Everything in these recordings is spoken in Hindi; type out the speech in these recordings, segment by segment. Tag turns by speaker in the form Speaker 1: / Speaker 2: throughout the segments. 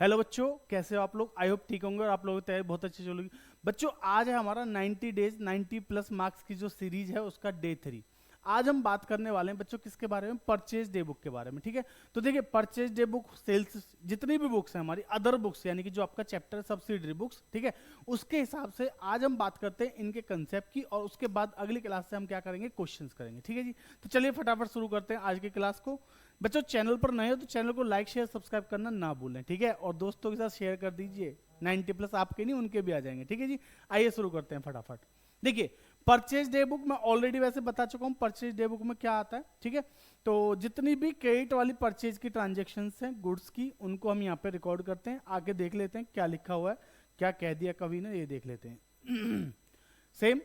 Speaker 1: हेलो बच्चों, कैसे हो आप लोग? आई होप ठीक होंगे और आप लोगों की तैयारी बहुत अच्छी चलेगी। बच्चों, आज है हमारा 90 डेज 90 प्लस मार्क्स की जो सीरीज है उसका डे 3। आज हम बात करने वाले हैं बच्चों किसके बारे में? परचेज डे बुक के बारे में। ठीक है, तो देखिए परचेज डे बुक, सेल्स, जितनी भी बुक्स हैं हमारी अदर बुक्स यानी कि जो आपका चैप्टर है सब्सिडरी बुक्स, ठीक है, उसके हिसाब से आज हम बात करते हैं इनके कंसेप्ट की, और उसके बाद अगली क्लास से हम क्या करेंगे, क्वेश्चंस करेंगे। ठीक है जी, तो चलिए फटाफट शुरू करते हैं आज की क्लास को। बच्चों, चैनल पर नए हो तो चैनल को लाइक शेयर सब्सक्राइब करना ना भूलें, ठीक है, और दोस्तों के साथ शेयर कर दीजिए। 90 प्लस आपके नहीं, उनके भी आ जाएंगे। ठीक है जी, आइए शुरू करते हैं फटाफट। देखिए, परचेज डे बुक मैं ऑलरेडी वैसे बता चुका हूं परचेज डे बुक में क्या आता है। ठीक है, तो जितनी भी क्रेडिट वाली परचेज की ट्रांजेक्शन्स हैं गुड्स की, उनको हम यहाँ पे रिकॉर्ड करते हैं। आगे देख लेते हैं क्या लिखा हुआ है, क्या कह दिया कवि ने, ये देख लेते हैं। सेम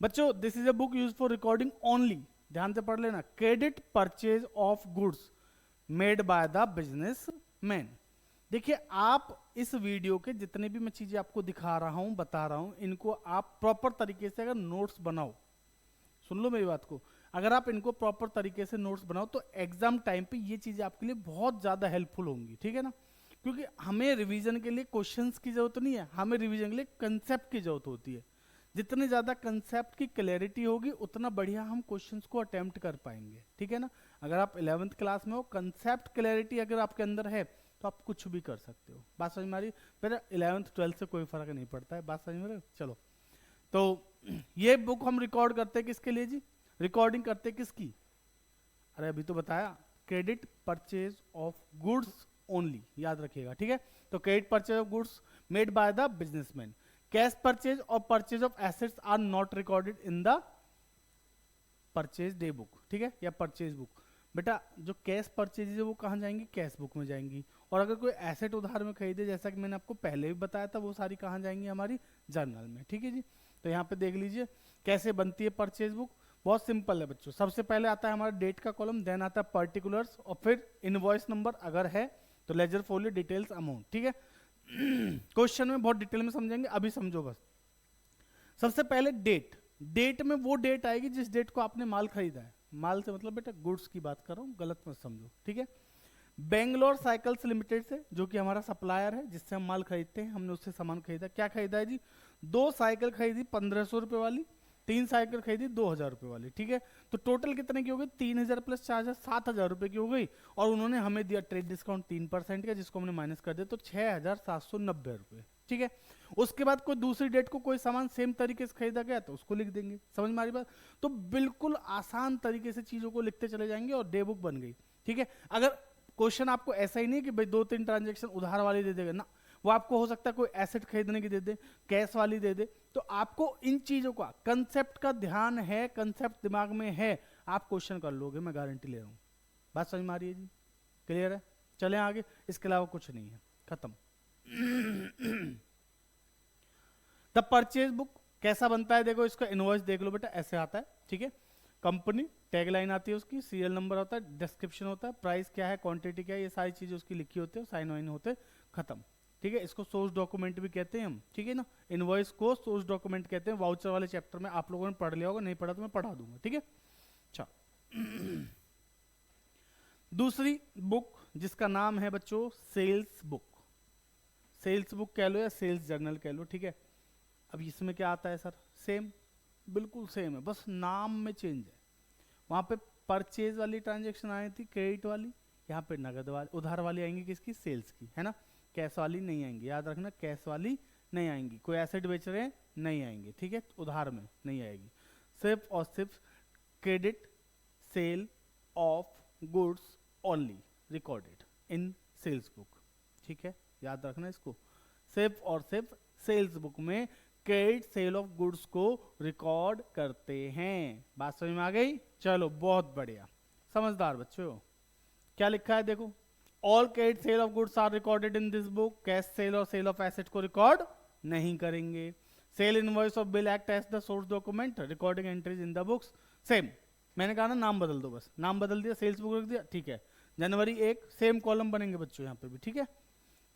Speaker 1: बच्चों, this is a book use for recording only, ध्यान से पढ़ लेना, credit purchase of goods made by the business man. देखिए, आप इस वीडियो के जितने भी मैं चीजें आपको दिखा रहा हूं, बता रहा हूं, इनको आप प्रॉपर तरीके से अगर नोट्स बनाओ, सुन लो मेरी बात को, अगर आप इनको प्रॉपर तरीके से नोट्स बनाओ तो एग्जाम टाइम पे ये चीजें आपके लिए बहुत ज्यादा हेल्पफुल होंगी। ठीक है ना, क्योंकि हमें रिवीजन के लिए क्वेश्चंस की जरूरत नहीं है, हमें रिवीजन के लिए कंसेप्ट की जरूरत होती है। जितनी ज्यादा कंसेप्ट की क्लैरिटी होगी उतना बढ़िया हम क्वेश्चंस को अटेम्प्ट कर पाएंगे। ठीक है ना, अगर आप 11th क्लास में हो, कंसेप्ट क्लैरिटी अगर आपके अंदर है तो आप कुछ भी कर सकते हो। बात समझ में आ रही? फिर 11th 12th से कोई फर्क नहीं पड़ता है। बात समझ में आ रही? चलो, तो ये बुक हम रिकॉर्ड करते हैं किसके लिए जी? रिकॉर्डिंग करते हैं किसकी? अरे अभी तो बताया, credit purchase of goods only, याद रखिएगा। ठीक है, तो credit purchase of goods made by the businessman. Cash purchase और purchase of assets are not recorded in the purchase day book. ठीक है, या परचेज बुक। बेटा, जो कैश परचेज है वो कहाँ जाएंगी? कैश बुक में जाएंगी। और अगर कोई एसेट उधार में खरीदे, जैसा कि मैंने आपको पहले भी बताया था, वो सारी कहाँ जाएंगी? हमारी जर्नल में। ठीक है जी, तो यहाँ पे देख लीजिए कैसे बनती है परचेज बुक। बहुत सिंपल है बच्चों, सबसे पहले आता है हमारा डेट का कॉलम, देन आता है पर्टिकुलर्स, और फिर इनवॉइस नंबर अगर है तो लेजर फोलियो, डिटेल्स, अमाउंट। ठीक है, क्वेश्चन में बहुत डिटेल में समझेंगे, अभी समझो बस। सबसे पहले डेट, डेट में वो डेट आएगी जिस डेट को आपने माल खरीदा है। माल से मतलब बेटा गुड्स की बात कर रहा हूँ, गलत मत समझो। ठीक है, बेंगलोर साइकिल्स लिमिटेड से, जो कि हमारा सप्लायर है जिससे हम माल खरीदते हैं, हमने उससे सामान खरीदा। क्या खरीदा है जी? 2 साइकिल खरीदी 1500 रुपए वाली, 3 साइकिल खरीदी 2000 रुपए वाली। ठीक है, तो टोटल कितने की हो गई? 3000 प्लस 4000, 7000 रुपए की हो गई। और उन्होंने हमें दिया ट्रेड डिस्काउंट 3% का, जिसको हमने माइनस कर दिया, तो 6790 रुपए। ठीक है, उसके बाद कोई दूसरी डेट को कोई सामान सेम तरीके से खरीदा गया तो उसको लिख देंगे। समझ में आ रही बात? तो बिल्कुल आसान तरीके से चीजों को लिखते चले जाएंगे और डे बुक बन गई। ठीक है, अगर क्वेश्चन आपको ऐसा ही नहीं कि भाई 2-3 ट्रांजेक्शन उधार वाली दे देगा ना, वो आपको हो सकता है कोई एसेट खरीदने की दे दे, कैश वाली दे दे, तो आपको इन चीजों का, कंसेप्ट का ध्यान है, कंसेप्ट दिमाग में है, आप क्वेश्चन कर लोगे, मैं गारंटी ले रहा हूं। बात समझ में आ रही है जी? क्लियर है? चलें आगे, इसके अलावा कुछ नहीं है, खत्म। द परचेज बुक कैसा बनता है? देखो, इसका इनवॉइस देख लो बेटा, ऐसे आता है। ठीक है, कंपनी, टैगलाइन आती है उसकी, सीरियल नंबर होता है, डिस्क्रिप्शन होता है, प्राइस क्या है, क्वांटिटी क्या है, ये सारी चीजें उसकी लिखी होती है, साइन वाइन होते, खत्म। ठीक है, इसको सोर्स डॉक्यूमेंट भी कहते हैं हम। ठीक है ना, इनवॉइस को सोर्स डॉक्यूमेंट कहते हैं। वाउचर वाले चैप्टर में आप लोगों ने पढ़ लिया होगा, नहीं पढ़ा तो मैं पढ़ा दूंगा। ठीक है, अच्छा। दूसरी बुक जिसका नाम है बच्चों सेल्स बुक, सेल्स बुक कह लो या सेल्स जर्नल कह लो। ठीक है, अब इसमें क्या आता है सर? सेम, बिल्कुल सेम है, बस नाम में चेंज है। वहां पे परचेज वाली ट्रांजेक्शन आई थी, क्रेडिट वाली, यहाँ पे नगद वाली, उधार वाली आएंगी किसकी? सेल्स की, है ना। कैश वाली नहीं आएंगी, याद रखना, कैश वाली नहीं आएंगी। कोई एसेट बेच रहे हैं, नहीं आएंगे। ठीक है, उधार में नहीं आएगी। सिर्फ और सिर्फ credit sale of goods only recorded in sales book. ठीक है, याद रखना इसको, सिर्फ और सिर्फ सेल्स बुक में क्रेडिट सेल ऑफ गुड्स को रिकॉर्ड करते हैं। बात समझ में आ गई? चलो, बहुत बढ़िया, समझदार बच्चों। क्या लिखा है देखो, all credit sale of goods are recorded in this book. Cash sale और सेल ऑफ एसेट को रिकॉर्ड नहीं करेंगे। Sale invoice of bill act as the source document, recording entries in the books. Same, मैंने कहा ना नाम बदल दो, बस नाम बदल दिया, सेल्स बुक रख दिया। ठीक है, जनवरी 1 सेम कॉलम बनेंगे बच्चों यहाँ पे भी। ठीक है,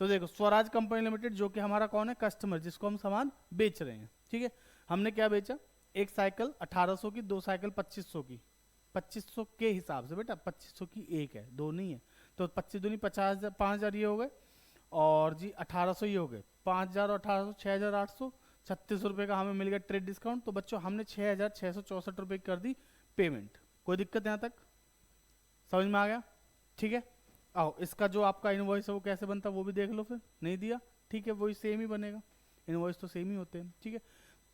Speaker 1: तो देखो, स्वराज कंपनी लिमिटेड, जो कि हमारा कौन है? कस्टमर, जिसको हम सामान बेच रहे हैं। ठीक है, हमने क्या बेचा? एक साइकिल 1800 की, 2 साइकिल 2500 की। 2500 के हिसाब से बेटा, 2500 की एक है, दो नहीं है, तो 25 दूनी 50,000, 5000 ये हो गए। और जी 1800 ये हो गए, 5000 और 1800 6800, 36 रुपये का हमें मिल गया ट्रेड डिस्काउंट। तो बच्चों हमने 6664 रुपये कर दी पेमेंट। कोई दिक्कत यहाँ तक समझ में आ गया? ठीक है, आओ इसका जो आपका इनवॉइस है वो कैसे बनता है वो भी देख लो। फिर नहीं दिया, ठीक है, वही सेम ही बनेगा, इनवॉइस तो सेम ही होते हैं। ठीक है,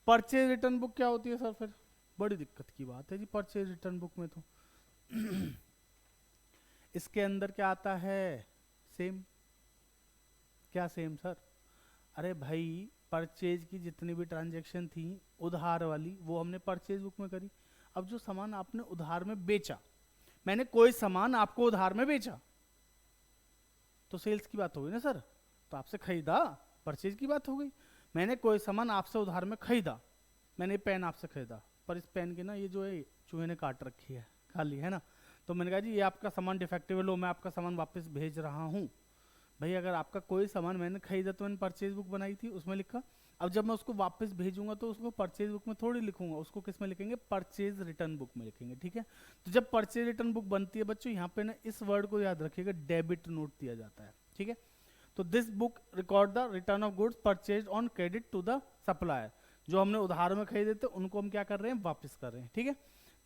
Speaker 1: परचेज रिटर्न बुक क्या होती है सर? फिर बड़ी दिक्कत की बात है जी परचेज रिटर्न बुक में तो इसके अंदर क्या आता है? सेम। क्या सेम सर? अरे भाई परचेज की जितनी भी ट्रांजैक्शन थी उधार वाली वो हमने परचेज बुक में करी। अब जो सामान आपने उधार में बेचा, मैंने कोई सामान आपको उधार में बेचा तो सेल्स की बात होगी ना सर, तो आपसे खरीदा, परचेज की बात हो गई। मैंने कोई सामान आपसे उधार में खरीदा, मैंने पेन आपसे खरीदा, पर इस पेन की ना ये जो है चूहे ने काट रखी है, खाली है ना, तो मैंने कहा जी ये आपका सामान डिफेक्टिव है, लो मैं आपका सामान वापस भेज रहा हूँ। भाई अगर आपका कोई सामान मैंने खरीदा तो मैंने परचेज बुक बनाई थी, उसमें लिखा। अब जब मैं उसको वापस भेजूंगा तो उसको परचेज बुक में थोड़ी लिखूंगा, उसको किस में लिखेंगे? परचेज रिटर्न बुक में लिखेंगे। ठीक है, तो जब परचेज रिटर्न बुक बनती है बच्चों, यहाँ पे ना इस वर्ड को याद रखिएगा, डेबिट नोट दिया जाता है। ठीक है, तो this book record the return of goods purchase on credit to the supplier. जो हमने उधार में खरीदे थे उनको हम क्या कर रहे हैं? वापस कर रहे हैं। ठीक है,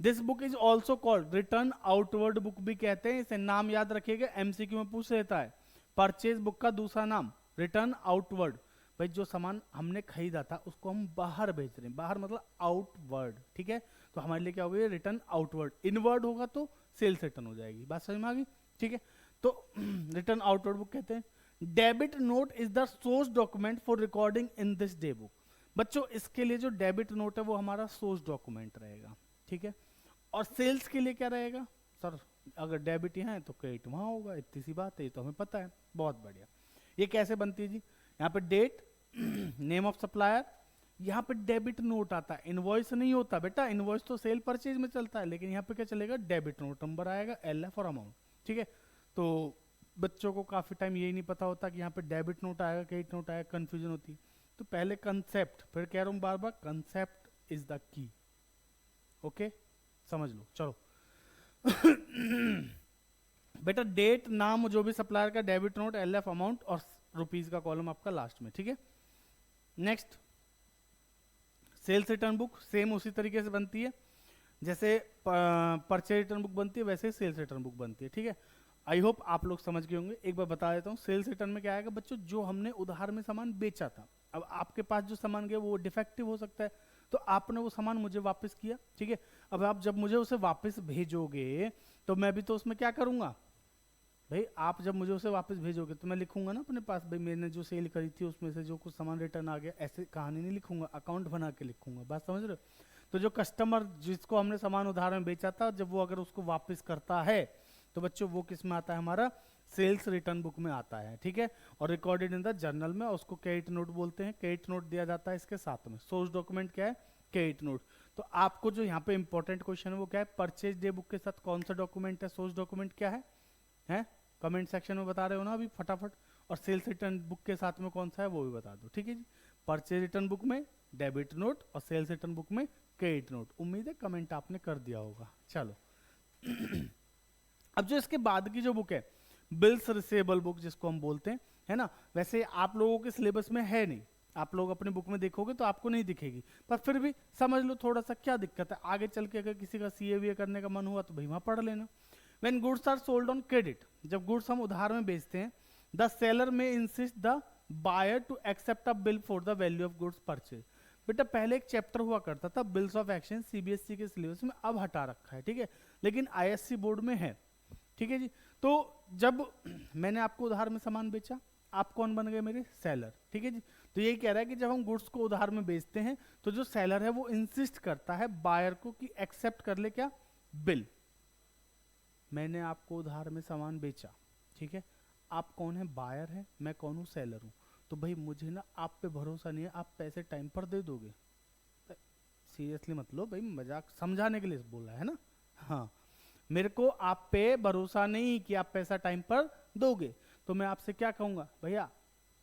Speaker 1: this book is also called return outward book भी कहते हैं, इसे नाम याद रखिएगा, एमसीक्यू में पूछ लेता है। परचेज बुक का दूसरा नाम रिटर्न आउटवर्ड। भाई जो सामान हमने खरीदा था उसको हम बाहर भेज रहे हैं, बाहर मतलब आउटवर्ड। ठीक है, तो हमारे लिए क्या होगा? Return outward. इनवर्ड होगा तो सेल्स रिटर्न हो जाएगी। बात समझ में आ गई? ठीक है, तो रिटर्न आउटवर्ड बुक कहते हैं। Debit note is the source document for recording in this day book. बच्चों इसके लिए जो डेबिट नोट है वो हमारा सोर्स डॉक्यूमेंट रहेगा। ठीक है, और सेल्स के लिए क्या रहेगा सर? अगर डेबिट यहाँ है तो क्रेडिट वहां होगा, इतनी सी बात है, ये तो हमें पता है। बहुत बढ़िया। ये कैसे बनती है जी? यहाँ पे डेट, नेम ऑफ सप्लायर, यहाँ पे डेबिट नोट आता है, इनवॉइस नहीं होता बेटा, इनवॉइस तो सेल परचेज में चलता है, लेकिन यहाँ पे क्या चलेगा? डेबिट नोट, नंबर आएगा, एलएफ और अमाउंट। ठीक है, तो बच्चों को काफी टाइम यही नहीं पता होता कि यहाँ पे डेबिट नोट आएगा क्रेडिट नोट आएगा, कंफ्यूजन होती है। तो पहले कंसेप्ट, फिर कह रहा हूँ बार बार, concept is the key. Okay, समझ लो। चलो बेटा डेट, नाम जो भी सप्लायर का, डेबिट नोट, एलएफ, अमाउंट और रुपीज का कॉलम आपका लास्ट में। ठीक है, next sales return book same उसी तरीके से बनती है जैसे परचेज रिटर्न बुक बनती है, वैसे सेल्स रिटर्न बुक बनती है। ठीक है, आई होप आप लोग समझ गए होंगे। एक बार बता देता हूँ, सेल्स रिटर्न में क्या आएगा बच्चों? जो हमने उधार में सामान बेचा था, अब आपके पास जो सामान गया वो डिफेक्टिव हो सकता है, तो आपने वो सामान मुझे वापस किया। ठीक है, अब आप जब मुझे उसे वापस भेजोगे तो मैं भी तो उसमें क्या करूंगा? भाई आप जब मुझे उसे वापस भेजोगे तो मैं लिखूंगा ना अपने पास, भाई मैंने जो सेल करी थी उसमें से जो कुछ सामान रिटर्न आ गया, ऐसे कहानी नहीं लिखूंगा, अकाउंट बना के लिखूंगा। बात समझ रहे हो? तो जो कस्टमर जिसको हमने सामान उधार में बेचा था, जब वो अगर उसको वापस करता है तो बच्चों वो किस में आता है? हमारा सेल्स रिटर्न बुक में आता है। ठीक है, और रिकॉर्डेड इन द जर्नल में, उसको क्रेडिट नोट बोलते हैं। क्रेडिट नोट दिया जाता है इसके साथ में। सोर्स डॉक्यूमेंट क्या है? Credit note. तो आपको जो यहाँ पे इंपॉर्टेंट क्वेश्चन है वो क्या है? परचेज डे बुक के साथ कौन सा डॉक्यूमेंट है? सोर्स डॉक्यूमेंट क्या है? कमेंट सेक्शन में बता रहे हो ना अभी फटाफट। और सेल्स रिटर्न बुक के साथ में कौन सा है वो भी बता दो। ठीक है जी, परचेज रिटर्न बुक में डेबिट नोट और सेल्स रिटर्न बुक में क्रेडिट नोट। उम्मीद है कमेंट आपने कर दिया होगा। चलो अब जो इसके बाद की जो बुक है, बिल्स रिसेबल बुक जिसको हम बोलते हैं, है ना, वैसे आप लोगों के सिलेबस में है नहीं, आप लोग अपने बुक में देखोगे तो आपको नहीं दिखेगी, पर फिर भी समझ लो थोड़ा सा क्या दिक्कत है। आगे चल के अगर किसी का सीए करने का मन हुआ तो भाई वहां पढ़ लेना। When goods are sold on credit, जब गुड्स हम उधार में बेचते हैं, द सेलर में insist the buyer to accept a bill for the value of goods purchase. बेटा पहले एक चैप्टर हुआ करता था बिल्स ऑफ एक्सचेंज, सीबीएसई के सिलेबस में, अब हटा रखा है। ठीक है, लेकिन आईएससी बोर्ड में है। ठीक है जी, तो जब मैंने आपको उधार में सामान बेचा, आप कौन बन गए? मेरे सेलर। ठीक है जी, तो यही कह रहा है कि जब हम गुड्स को उधार में बेचते हैं तो जो सेलर है वो इंसिस्ट करता है बायर को कि एक्सेप्ट कर ले क्या? बिल। मैंने आपको उधार में सामान बेचा, ठीक है, आप कौन है? बायर है, मैं कौन हूँ? सेलर हूँ। तो भाई मुझे ना आप पे भरोसा नहीं है, आप पैसे टाइम पर दे दोगे? सीरियसली मत लो भाई, मजाक समझाने के लिए बोला है ना। हाँ, मेरे को आप पे भरोसा नहीं कि आप पैसा टाइम पर दोगे, तो मैं आपसे क्या कहूंगा? भैया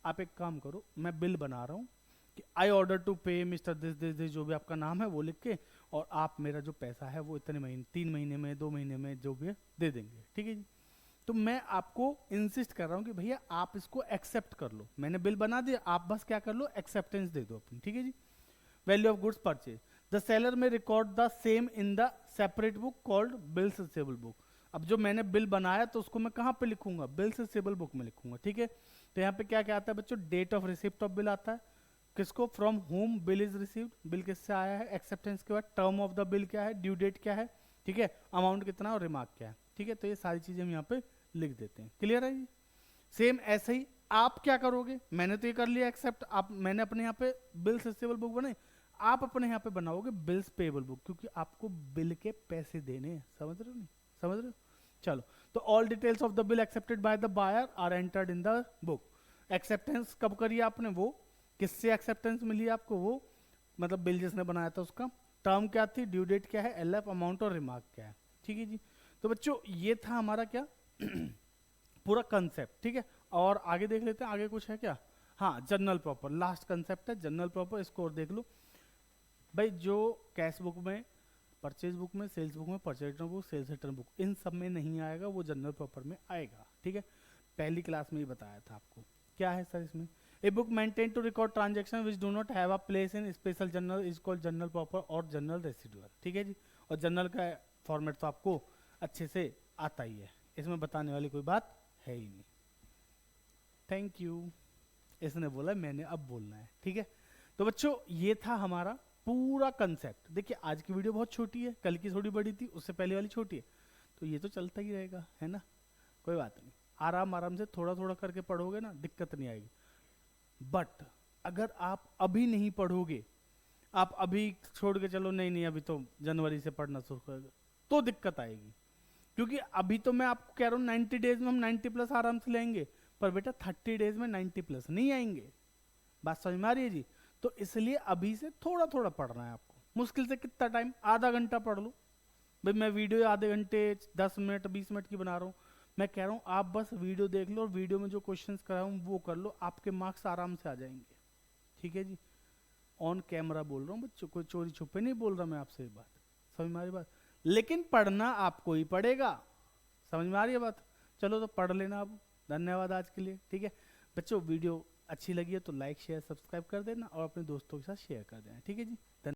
Speaker 1: आप एक काम करो, मैं बिल बना रहा हूँ कि आई ऑर्डर टू पे मिस्टर दिस दिस दिस, जो भी आपका नाम है वो लिख के, और आप मेरा जो पैसा है वो इतने महीने, 3 महीने में, 2 महीने में, जो भी है दे देंगे। ठीक है जी, तो मैं आपको इंसिस्ट कर रहा हूँ कि भैया आप इसको एक्सेप्ट कर लो, मैंने बिल बना दिया, आप बस क्या कर लो, एक्सेप्टेंस दे दो अपनी, ठीक है जी। Value of goods purchase, the seller में record the same in the separate book called bills receivable book. अब जो मैंने बिल बनाया तो उसको मैं कहाँ पे लिखूंगा, बिल्स रिसीवेबल बुक में लिखूंगा, ठीक है। तो यहाँ पे क्या क्या आता है बच्चों, date of receipt of bill आता है, किसको, from whom bill is received, bill किससे आया है, एक्सेप्टेंस के बाद टर्म ऑफ द बिल क्या है, ड्यू डेट क्या है, ठीक है, अमाउंट कितना और रिमार्क क्या है, ठीक है। तो ये सारी चीजें हम यहाँ पे लिख देते हैं, क्लियर है जी। सेम ऐसे ही आप क्या करोगे, मैंने तो ये कर लिया एक्सेप्ट, आप मैंने अपने यहाँ पे बिल्स रिसीवेबल बुक बनाई, आप अपने यहाँ पे बनाओगे बिल्स पेएबल बुक, क्योंकि आपको बिल के पैसे देने हैं, समझ रहे हो नहीं, समझ रहे हो। चलो, तो all details of the bill accepted by the buyer are entered in the book. Acceptance कब करी आपने, वो किससे एक्सेप्टेंस मिली आपको, वो मतलब बिल जिसने बनाया था उसका, टर्म क्या थी, ड्यू डेट क्या है, एलएफ अमाउंट और रिमार्क क्या है, ठीक है जी। तो बच्चों ये था हमारा क्या पूरा कंसेप्ट, ठीक है। और आगे देख लेते हैं, आगे कुछ है क्या, हाँ जनरल प्रॉपर, लास्ट कंसेप्ट है जनरल प्रॉपर, इसको और देख लो भाई। जो कैश बुक में, परचेज बुक में, सेल्स बुक में, purchase return book, sales return book, इन सब में नहीं आएगा, वो जनरल प्रॉपर में आएगा, ठीक है। पहली क्लास में ही बताया था आपको, क्या है सर इसमें, a book maintain to record transaction which do not have a place in special journal is called general proper और जनरल रेसिडुअल, ठीक है जी। और जनरल का फॉर्मेट तो आपको अच्छे से आता ही है, इसमें बताने वाली कोई बात है ही नहीं। थैंक यू, इसने बोला मैंने अब बोलना है, ठीक है। तो बच्चों ये था हमारा पूरा कंसेप्ट। देखिए आज की वीडियो बहुत छोटी है, कल की थोड़ी बड़ी थी, उससे पहले वाली छोटी है, तो ये तो चलता ही रहेगा, है ना, कोई बात नहीं, आराम आराम से थोड़ा थोड़ा करके पढ़ोगे ना, दिक्कत नहीं आएगी। बट अगर आप अभी नहीं पढ़ोगे, आप अभी छोड़ के चलो, नहीं नहीं अभी तो जनवरी से पढ़ना शुरू करोगे, तो दिक्कत आएगी। क्योंकि अभी तो मैं आपको कह रहा हूँ 90 डेज में हम 90 प्लस आराम से लेंगे, पर बेटा 30 डेज में 90 प्लस नहीं आएंगे, बात समझ में आ रही है जी। तो इसलिए अभी से थोड़ा थोड़ा पढ़ना है आपको, मुश्किल से कितना टाइम, आधा घंटा पढ़ लो भाई। मैं वीडियो आधे घंटे 10 मिनट 20 मिनट की बना रहा हूँ, मैं कह रहा हूँ आप बस वीडियो देख लो और वीडियो में जो क्वेश्चंस कराऊँ वो कर लो, आपके मार्क्स आराम से आ जाएंगे, ठीक है जी। ऑन कैमरा बोल रहा हूँ बच्चों, कोई चोरी छुपे नहीं बोल रहा मैं आपसे ये बात, समझ में आ रही बात। लेकिन पढ़ना आपको ही पड़ेगा, समझ में आ रही है बात। चलो तो पढ़ लेना अब, धन्यवाद आज के लिए, ठीक है बच्चों। वीडियो अच्छी लगी है तो लाइक शेयर सब्सक्राइब कर देना और अपने दोस्तों के साथ शेयर कर देना, ठीक है जी।